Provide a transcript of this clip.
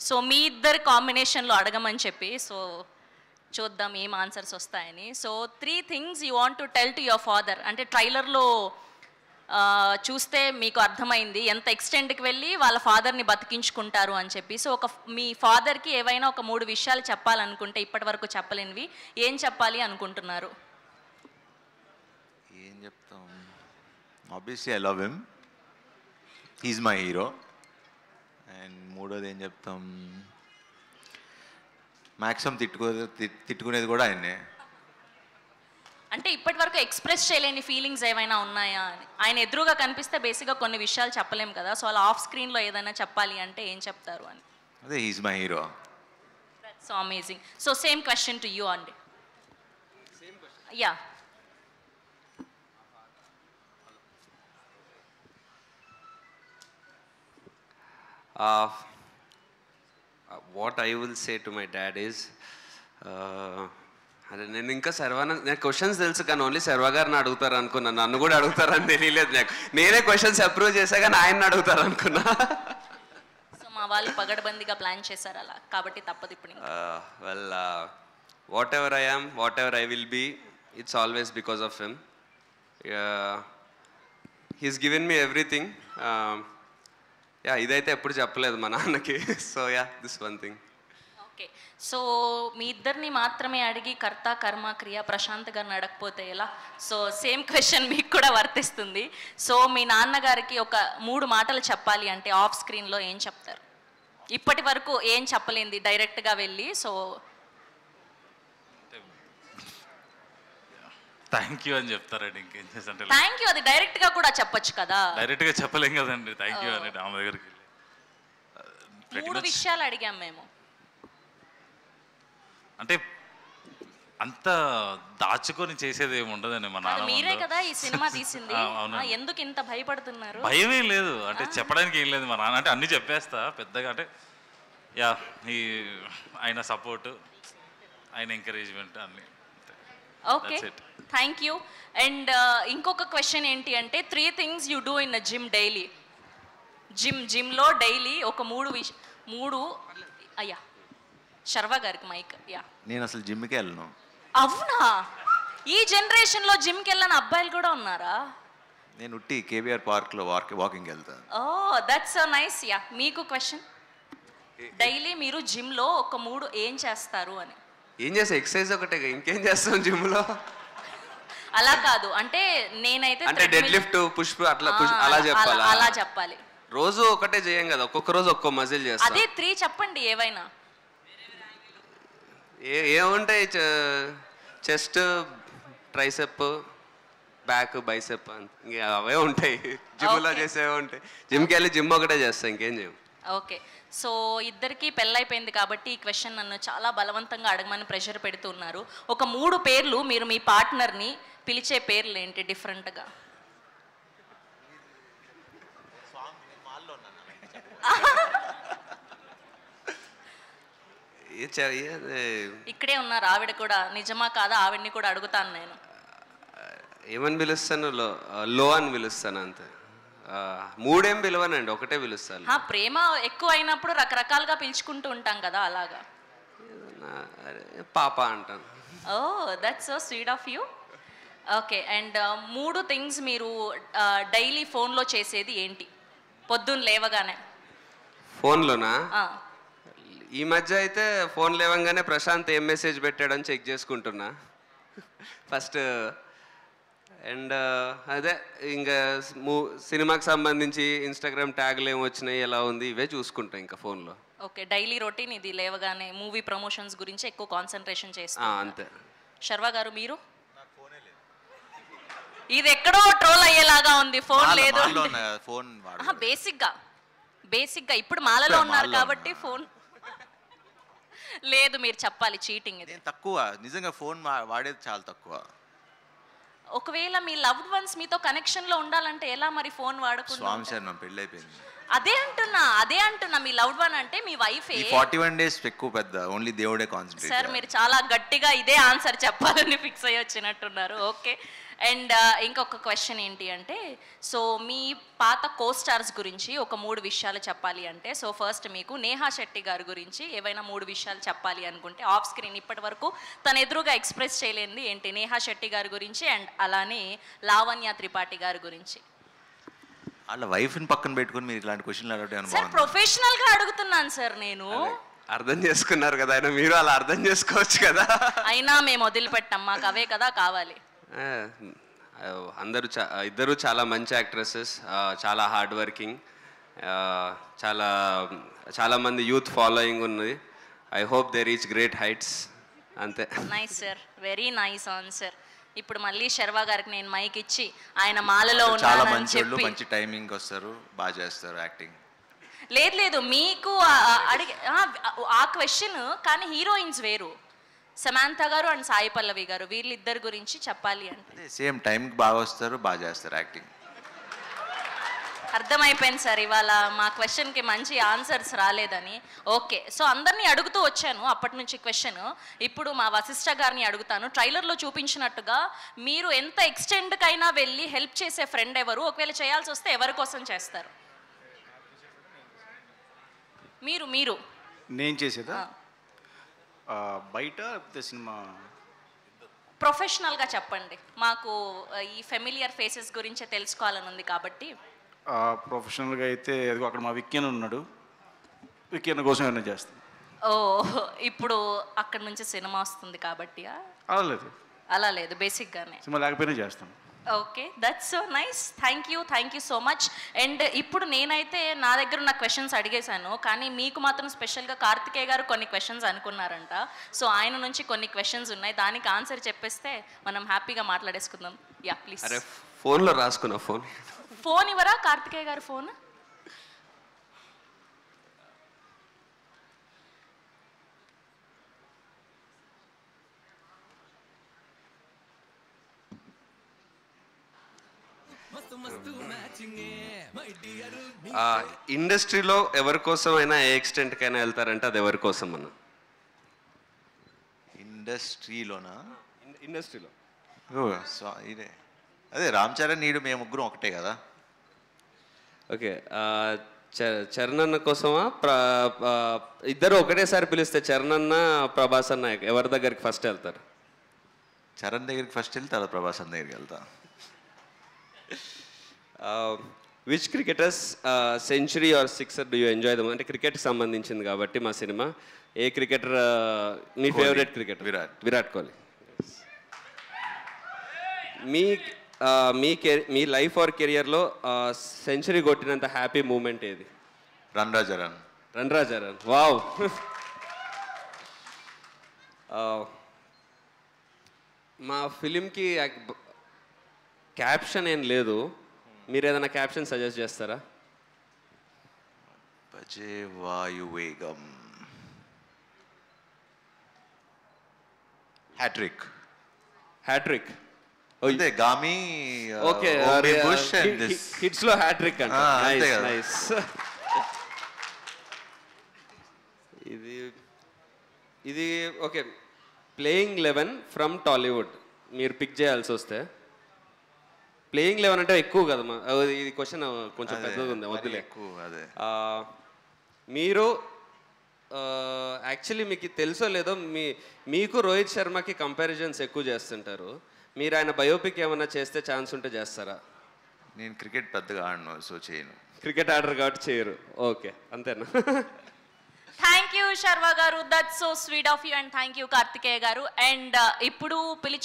So మీ ఇద్దరి కాంబినేషన్లో అడగమని చెప్పి, సో చూద్దాం ఏం ఆన్సర్స్ వస్తాయని. So 3 things you want to tell to your father. అంటే ట్రైలర్లో చూస్తే మీకు అర్థమైంది ఎంత ఎక్స్టెంట్కి వెళ్ళి వాళ్ళ ఫాదర్ని బతికించుకుంటారు అని చెప్పి. సో మీ ఫాదర్కి ఏవైనా ఒక 3 విషయాలు చెప్పాలనుకుంటే ఇప్పటి వరకు చెప్పలేనివి ఏం చెప్పాలి అనుకుంటున్నారు? ఏం చెప్తాం, obviously I love him, he's my hero. And మూడోది ఏం చెప్తాం, మ్యాక్సిమం తిట్టుకునేది కూడా ఆయన్నే. అంటే ఇప్పటి వరకు ఎక్స్ప్రెస్ చేయలేని ఫీలింగ్స్ ఏమైనా ఉన్నాయా అని. ఆయన ఎదురుగా కనిపిస్తే బేసిక్గా కొన్ని విషయాలు చెప్పలేం కదా, సో అలా ఆఫ్ స్క్రీన్లో ఏదైనా చెప్పాలి అంటే ఏం చెప్తారు అని. అదే, he's my hero. So amazing. So same question to you అండి. Yeah, what I will say to my dad is, అదే నేను ఇంకా నాకు క్వశ్చన్స్ తెలుసు కానీ ఓన్లీ శర్వ గారిని అడుగుతారు అనుకున్నా, నన్ను కూడా అడుగుతారని తెలియలేదు నాకు. నేనే క్వశ్చన్స్ అప్రూవ్ చేశా కానీ ఆయన్ని అడుగుతారు అనుకున్నా. సో మా వాళ్ళు పగడబందిగా ప్లాన్ చేశారు అలా, కాబట్టి తప్పదు ఇప్పుడు. Well, whatever I am, whatever I will be, it's always because of him. He's given me everything. Yeah, ఇదైతే ఎప్పుడు చెప్పలేదు మా నాన్నకి. So yeah, this one thing. Okay, so మీ ఇద్దరిని మాత్రమే అడిగి కర్త కర్మ క్రియ ప్రశాంత్ గారిని అడగకపోతే ఎలా? సో సేమ్ క్వశ్చన్ మీకు కూడా వర్తిస్తుంది. సో మీ నాన్నగారికి ఒక 3 మాటలు చెప్పాలి అంటే ఆఫ్ స్క్రీన్లో ఏం చెప్తారు? ఇప్పటి వరకు ఏం చెప్పలేంది డైరెక్ట్గా వెళ్ళి. సో థ్యాంక్ యూ అని చెప్తారండి. ఇంకేం చేస్తుంటే థ్యాంక్ యూ అది డైరెక్ట్గా కూడా చెప్పొచ్చు కదా. డైరెక్ట్గా చెప్పలేం కదండి థ్యాంక్ యూ అని ఆమె దగ్గరికి. 3 విషయాలు అడిగాం మేము. అంటే అంత దాచుకొని చేసేది ఏమి ఉండదండి మా నాన్న. మీరే కదా ఈ సినిమా తీసింది, ఎందుకు ఇంత భయపడుతున్నారు? భయం ఏం లేదు, అంటే చెప్పడానికి ఏం లేదు. మా నాన్న అంటే అన్ని చెప్పేస్తా పెద్దగా. అంటే యా, ఆయన సపోర్ట్, ఆయన ఎంకరేజ్మెంట్ అన్ని. Okay, thank you. అండ్ ఇంకొక క్వశ్చన్ ఏంటి అంటే 3 things you do in a gym daily. జిమ్లో డైలీ ఒక 3 అయ్యా శర్వ గారికి మైక్. యా, నేను అసలు జిమ్కి వెళ్ళను. అవునా? ఈ జనరేషన్లో జిమ్కి వెళ్ళని అబ్బాయిలు కూడా ఉన్నారా? నేను ఉట్టి కేబీఆర్ పార్క్లో వాకింగ్ వెళ్తాను. ఓ, దట్స్ సో నైస్. యా, మీకు క్వశ్చన్, డైలీ మీరు జిమ్లో ఒక 3 ఏం చేస్తారు అని. ఏం చేస్తా, ఎక్సర్సైజ్ ఒకటే, ఇంకేం చేస్తాం జిమ్లో? అలా కాదు, అంటే నేనైతే అంటే డెడ్ లిఫ్ట్, పుష్ అట్లా అలా చెప్పాలి. అలా చెప్పాలి. రోజు ఒకటే చేయం కదా, ఒక్కొక్క రోజు ఒక్కో మజిల్ చేస్తాం. అదే 3 చెప్పండి ఏవైనా. ఏముంటాయి, చెస్ట్, ట్రైసెప్, బ్యాక్, బైసెప్, ఇంకా అవే ఉంటాయి. జిమ్లో చేసేవే ఉంటాయి. జిమ్కి వెళ్ళి జిమ్ ఒకటే చేస్తాం, ఇంకేం చేయం. ఓకే, సో ఇద్దరికి పెళ్ళైపోయింది కాబట్టి ఈ క్వశ్చన్ నన్ను చాలా బలవంతంగా అడగమని ప్రెషర్ పెడుతున్నారు. ఒక 3 పేర్లు, మీరు మీ పార్ట్నర్ని పిలిచే పేర్లు ఏంటి డిఫరెంట్గా? ఇక్కడే ఉన్నారు ఆవిడ కూడా, నిజమా కాదా ఆవిడ్ని కూడా అడుగుతాను నేను. ఏమని పిలుస్తాను? లో అని పిలుస్తాను అంతే. 3 ఏం పిలవనండి, ఒకటే పిలుస్తాను. ప్రేమ ఎక్కువ అయినప్పుడు రకరకాలుగా పిలుచుకుంటూ ఉంటాం కదా, అలాగా. పాప అంటాను. Oh, that's so sweet of you. Okay, and 3 things మీరు డైలీ ఫోన్లో చేసేది ఏంటి పొద్దున్న లేవగానే? ఫోన్లోనా? ఈ మధ్య అయితే ఫోన్ లేవంగానే ప్రశాంత్ ఏం మెసేజ్ పెట్టాడని చెక్ చేసుకుంటున్నా ఫస్ట్. అండ్ అదే ఇంకా సినిమాకి సంబంధించి ఇన్స్టాగ్రామ్ ట్యాగ్లు ఏమి వచ్చినాయి, ఎలా ఉంది, ఇవే చూసుకుంటా ఇంకా ఫోన్లో. ఓకే, డైలీ రొటీన్ ఇది. లేవగానే మూవీ ప్రమోషన్స్ గురించి ఎక్కువ కాన్సన్ట్రేషన్ చేస్తా. అంతే. శర్వ గారు మీరు? ఇది ఎక్కడో ట్రోల్ అయ్యేలాగా ఉంది, ఫోన్ లేదు. బేసిక్గా ఇప్పుడు మాలలో ఉన్నారు కాబట్టి ఫోన్ లేదు. మీరు చెప్పాలి, చీటింగ్ ఇది. తక్కువ, నిజంగా ఫోన్ వాడేది చాలా తక్కువ. ఒకవేళ మీ లవ్డ్ వన్స్ మీతో కనెక్షన్ లో ఉండాలంటే ఎలా మరి ఫోన్ వాడకుండా? స్వామి శరణం, పెళ్ళి అయిపోయింది. అదే అంటున్నా మీ లవ్డ్ వన్ అంటే మీ వైఫే. ఈ 41 days ఎక్కువ పెద్ద, ఓన్లీ దేవుడే కాన్సంట్రేట్. సార్ మీరు చాలా గట్టిగా ఇదే ఆన్సర్ చెప్పాలని ఫిక్స్ అయ్యి వచ్చినట్టున్నారు. ఓకే. అండ్ ఇంకొక క్వశ్చన్ ఏంటి అంటే, సో మీ పాత కోస్టార్స్ గురించి ఒక 3 విషయాలు చెప్పాలి అంటే, సో ఫస్ట్ మీకు నేహా శెట్టి గారి గురించి ఏవైనా 3 విషయాలు చెప్పాలి అనుకుంటే ఆఫ్ స్క్రీన్ ఇప్పటి వరకు తన ఎదురుగా ఎక్స్ప్రెస్ చేయలేనిది ఏంటి? నేహా శెట్టి గారి గురించి అండ్ అలానే లావణ్య త్రిపాఠి గారి గురించి. వాళ్ళ వైఫ్ని పక్కన పెట్టుకుని మీరు ఇలాంటి క్వశ్చన్లు అడగడం సార్ ప్రొఫెషనల్గా అడుగుతున్నాను సార్ నేను. అర్థం చేసుకున్నారు కదా ఆయన, మీరు అలా అర్థం చేసుకోవచ్చు కదా. అయినా మేము వదిలిపెట్టాం, మాకు అవే కదా కావాలి. ఇద్దరు చాలా మంచి యాక్ట్రెసెస్, చాలా హార్డ్ వర్కింగ్, చాలా మంది యూత్ ఫాలోయింగ్ ఉన్నది. I hope they reach great heights. అంతే. Nice sir, very nice answer. ఇప్పుడు మళ్ళీ శర్వా గారికి నేను మైక్ ఇచ్చి ఆయన మాలలో చాలా ఉన్నానని మంచి చెప్పి. మంచి టైమింగ్ వస్తారు, బాగా చేస్తారు యాక్టింగ్. లేదు మీకు అడిగే ఆ క్వశ్చన్, కానీ హీరోయిన్స్ వేరు. సమాంత గారు అండ్ సాయి పల్లవి గారు, వీళ్ళిద్దరి గురించి చెప్పాలి అంటే సేమ్ టైంకి బాగా వస్తారు, బాగా చేస్తారు యాక్టింగ్. అర్థమైపోయింది సార్, ఇవాళ మా క్వశ్చన్కి మంచి ఆన్సర్స్ రాలేదని. ఓకే, సో అందరినీ అడుగుతూ వచ్చాను అప్పటి నుంచి క్వశ్చన్. ఇప్పుడు మా వశిష్ఠ గారిని అడుగుతాను. ట్రైలర్లో చూపించినట్టుగా మీరు ఎంత ఎక్స్టెండ్కైనా వెళ్ళి హెల్ప్ చేసే ఫ్రెండ్ ఎవరు? ఒకవేళ చేయాల్సి వస్తే ఎవరి కోసం చేస్తారు? మీరు నేను చేసేదా? బయట సినిమా ప్రొఫెషనల్గా చెప్పండి. మాకు ఈ ఫెమిలియర్ ఫేసెస్ గురించే తెలుసుకోవాలని ఉంది కాబట్టి. ప్రొఫెషనల్గా అయితే అదిగో అక్కడ మా విక్కీన్ ఉన్నాడు, విక్కీన్ కోసం ఏమైనా చేస్తాను. ఓ, ఇప్పుడు అక్కడ నుంచి సినిమా వస్తుంది కాబట్టి అలా లేదు, బేసిక్గానే సినిమా లేకపోయినా చేస్తాను. Okay, that's so nice. Thank you so much. And ఇప్పుడు నేనైతే నా దగ్గర ఉన్న క్వశ్చన్స్ అడిగేశాను, కానీ మీకు మాత్రం స్పెషల్గా కార్తికేయ గారు కొన్ని క్వశ్చన్స్ అనుకున్నారంట. సో ఆయన నుంచి కొన్ని క్వశ్చన్స్ ఉన్నాయి, దానికి ఆన్సర్ చెప్పేస్తే మనం హ్యాపీగా మాట్లాడేసుకుందాం. Yeah please. అరే ఫోన్లో రాసుకున్నా. ఫోన్ ఇవ్వరా కార్తికేయ గారు? ఫోన్ ఇండస్ట్రీలో ఎవరి కోసం అయినా ఏ ఎక్స్టెంట్కైనా వెళ్తారంటే అది ఎవరి కోసం అన్న? ఇండస్ట్రీలోనా? ఇండస్ట్రీలో ఇదే అదే రామ్ చరణ్, నీడు, మేము ముగ్గురం ఒకటే కదా. ఓకే, చరణ్ అన్న కోసమా? ఇద్దరు ఒకటేసారి పిలిస్తే చరణ్ అన్న ప్రభాస్ అన్న ఎవరి దగ్గరికి ఫస్ట్ వెళ్తారు? చరణ్ దగ్గరికి ఫస్ట్ వెళ్తే తర్వాత ప్రభాస్ అన్న దగ్గరికి వెళ్తా. Which cricketers century or sixer do you enjoy them? అంటే క్రికెట్కి సంబంధించింది కాబట్టి మా సినిమా. ఏ క్రికెటర్ మీ ఫేవరెట్ క్రికెటర్? విరాట్ కోహ్లీ. మీ లైఫ్ ఆర్ కెరియర్లో సెంచరీ కొట్టినంత హ్యాపీ మూమెంట్ ఏది? రన్ రాజారన్. వావ్. మా ఫిలింకి క్యాప్షన్ ఏం లేదు, మీరు ఏదైనా క్యాప్షన్ సజెస్ట్ చేస్తారా? భజే వాయువేగం. హ్యాట్రిక్. అంటే గామి. ఓకే, హిట్స్ లో హ్యాట్రిక్ అంటే నైస్. ఇది ఓకే. ప్లేయింగ్ 11 ఫ్రమ్ టాలీవుడ్ మీరు పిక్ చేయాల్సి వస్తే, ప్లేయింగ్ 11 అంటే ఎక్కువ కదా ఇది క్వశ్చన్, కొంచెం పెద్దగా ఉంది, వద్దులే. మీరు యాక్చువల్లీ మీకు తెలుసో లేదో, మీకు రోహిత్ శర్మకి కంపారిజన్స్ ఎక్కువ చేస్తుంటారు. మీరు ఆయన బయోపిక్ ఏమైనా చేస్తే ఛాన్స్ ఉంటే చేస్తారా? నేను క్రికెట్ పెద్దగా ఆడను, సో చేయను. క్రికెట్ ఆడరు కాబట్టి చేయరు. ఓకే, అంతేనా? థ్యాంక్ యూ శర్వా గారు, that's so sweet of you. And thank you Karthikeya గారు. అండ్ ఇప్పుడు పిలిచి